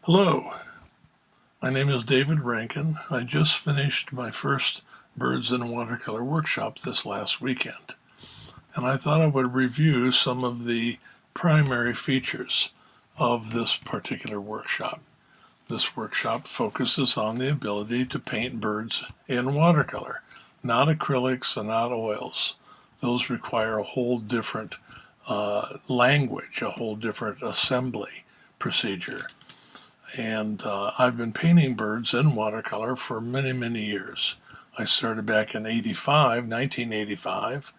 Hello, my name is David Rankin. I just finished my first Birds in Watercolor workshop this last weekend, and I thought I would review some of the primary features of this particular workshop. This workshop focuses on the ability to paint birds in watercolor, not acrylics and not oils. Those require a whole different language, a whole different assembly procedure. And I've been painting birds in watercolor for many, many years. I started back in 1985,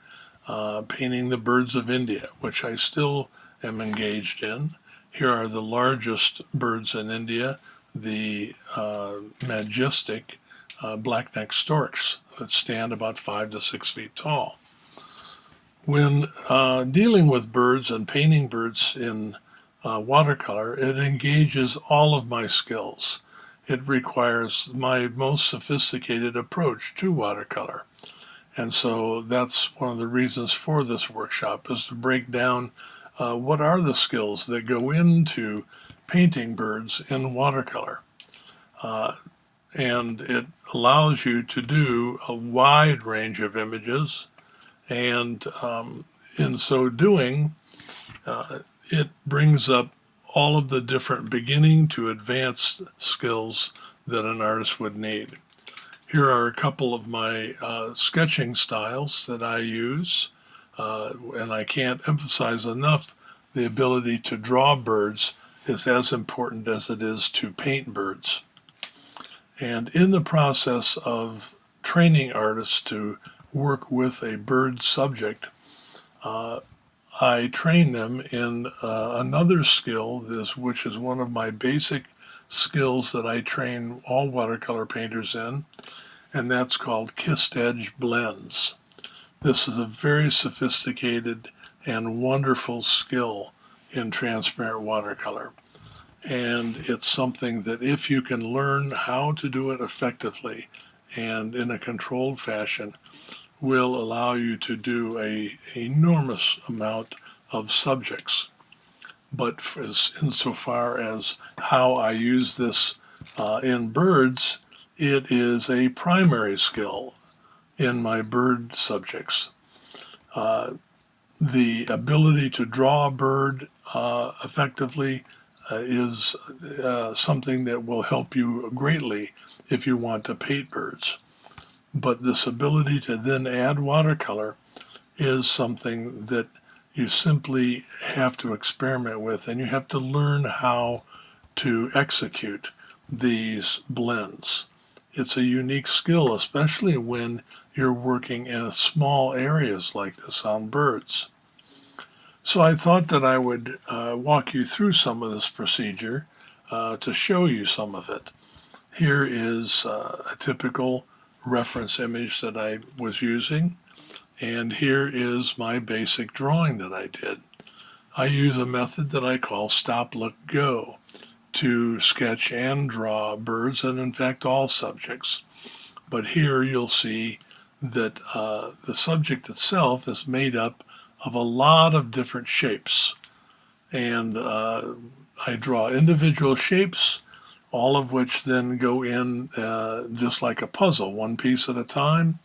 painting the birds of India, which I still am engaged in. Here are the largest birds in India, the majestic black-necked storks that stand about 5 to 6 feet tall. When dealing with birds and painting birds in watercolor, it engages all of my skills. It requires my most sophisticated approach to watercolor. And so that's one of the reasons for this workshop, is to break down what are the skills that go into painting birds in watercolor. And it allows you to do a wide range of images, and in so doing, it brings up all of the different beginning to advanced skills that an artist would need. Here are a couple of my sketching styles that I use, and I can't emphasize enough the ability to draw birds is as important as it is to paint birds. And in the process of training artists to work with a bird subject, I train them in another skill, which is one of my basic skills that I train all watercolor painters in, and that's called kissed edge blends. This is a very sophisticated and wonderful skill in transparent watercolor. And it's something that if you can learn how to do it effectively and in a controlled fashion, will allow you to do an enormous amount of subjects. But insofar as how I use this in birds, it is a primary skill in my bird subjects. The ability to draw a bird effectively is something that will help you greatly if you want to paint birds. But this ability to then add watercolor is something that you simply have to experiment with, and you have to learn how to execute these blends. It's a unique skill, especially when you're working in small areas like this on birds. So I thought that I would walk you through some of this procedure to show you some of it. Here is a typical reference image that I was using, and here is my basic drawing that I did. I use a method that I call stop, look, go to sketch and draw birds, and in fact all subjects. But here you'll see that the subject itself is made up of a lot of different shapes, and I draw individual shapes, all of which then go in just like a puzzle, one piece at a time.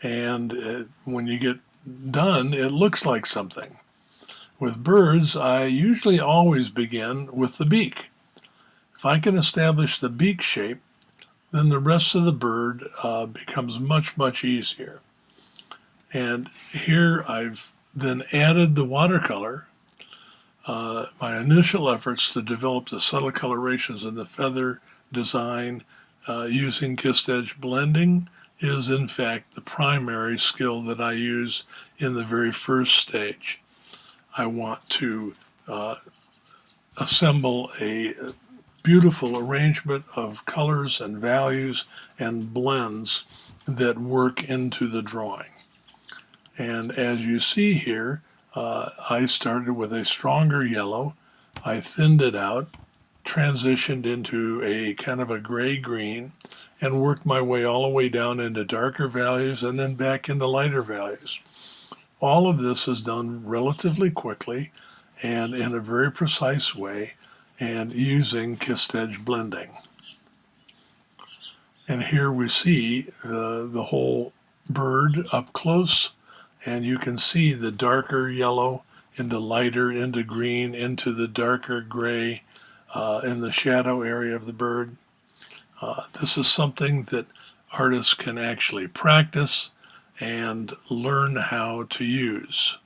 And when you get done, it looks like something. With birds, I usually always begin with the beak. If I can establish the beak shape, then the rest of the bird becomes much, much easier. And here I've then added the watercolor. My initial efforts to develop the subtle colorations in the feather design using kissed edge blending is in fact the primary skill that I use in the very first stage. I want to assemble a beautiful arrangement of colors and values and blends that work into the drawing. And as you see here, I started with a stronger yellow. I thinned it out, transitioned into a kind of a gray-green, and worked my way all the way down into darker values and then back into lighter values. All of this is done relatively quickly and in a very precise way, and using kissed edge blending. And here we see the whole bird up close, and you can see the darker yellow into lighter, into green, into the darker gray in the shadow area of the bird. This is something that artists can actually practice and learn how to use.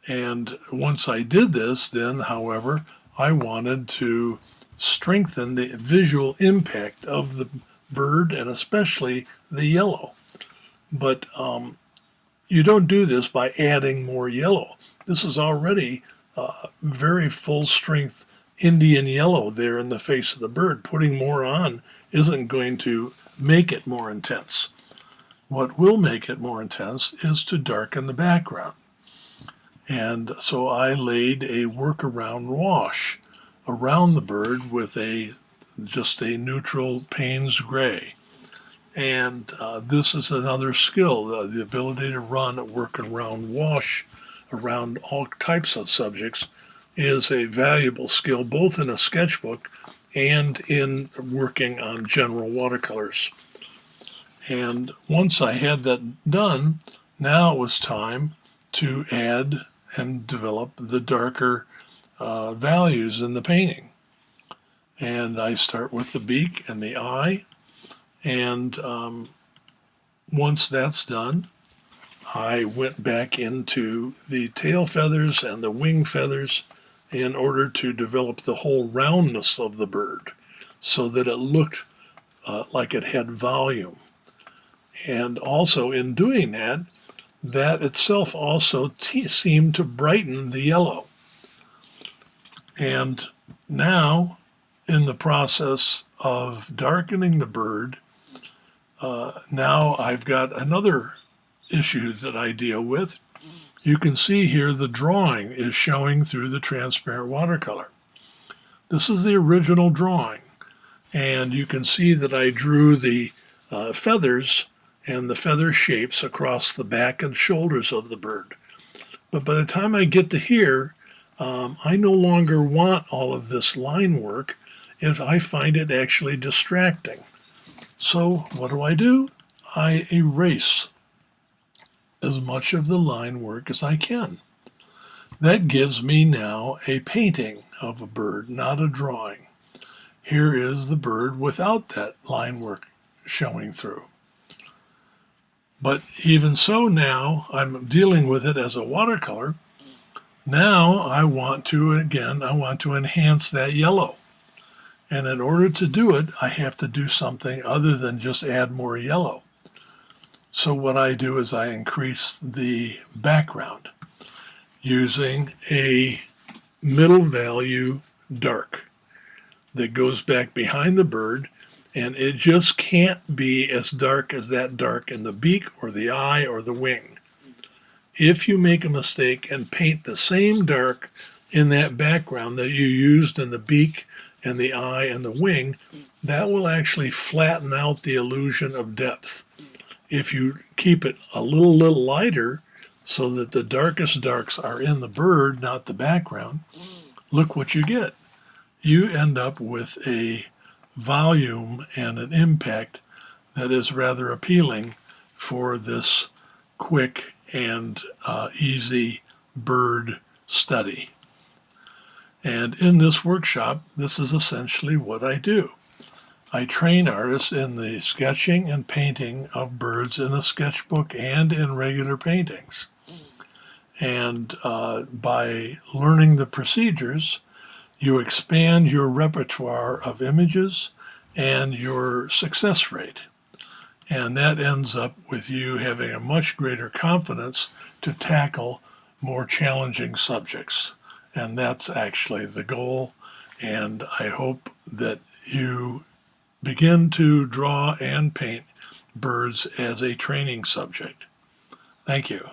And once I did this, then, however, I wanted to strengthen the visual impact of the bird and especially the yellow. But you don't do this by adding more yellow. This is already very full strength Indian yellow there in the face of the bird. Putting more on isn't going to make it more intense. What will make it more intense is to darken the background. And so I laid a workaround wash around the bird with just a neutral Payne's gray. And this is another skill, the ability to run a workaround wash around all types of subjects is a valuable skill, both in a sketchbook and in working on general watercolors. And once I had that done, now it was time to add and develop the darker values in the painting. And I start with the beak and the eye, and once that's done, I went back into the tail feathers and the wing feathers in order to develop the whole roundness of the bird so that it looked like it had volume. And also in doing that, that itself also seemed to brighten the yellow. And now, in the process of darkening the bird, now I've got another issue that I deal with. You can see here the drawing is showing through the transparent watercolor. This is the original drawing, and you can see that I drew the feathers and the feather shapes across the back and shoulders of the bird. But by the time I get to here, I no longer want all of this line work if I find it actually distracting. So what do? I erase as much of the line work as I can. That gives me now a painting of a bird, not a drawing. Here is the bird without that line work showing through. But even so, now I'm dealing with it as a watercolor. Now I want to enhance that yellow. And in order to do it, I have to do something other than just add more yellow. So what I do is I increase the background using a middle value dark that goes back behind the bird, and it just can't be as dark as that dark in the beak or the eye or the wing. If you make a mistake and paint the same dark in that background that you used in the beak and the eye and the wing, that will actually flatten out the illusion of depth. If you keep it a little lighter so that the darkest darks are in the bird, not the background, look what you get. You end up with a volume and an impact that is rather appealing for this quick and easy bird study. And in this workshop, this is essentially what I do. I train artists in the sketching and painting of birds in a sketchbook and in regular paintings. And by learning the procedures, you expand your repertoire of images and your success rate. And that ends up with you having a much greater confidence to tackle more challenging subjects. And that's actually the goal. And I hope that you begin to draw and paint birds as a training subject. Thank you.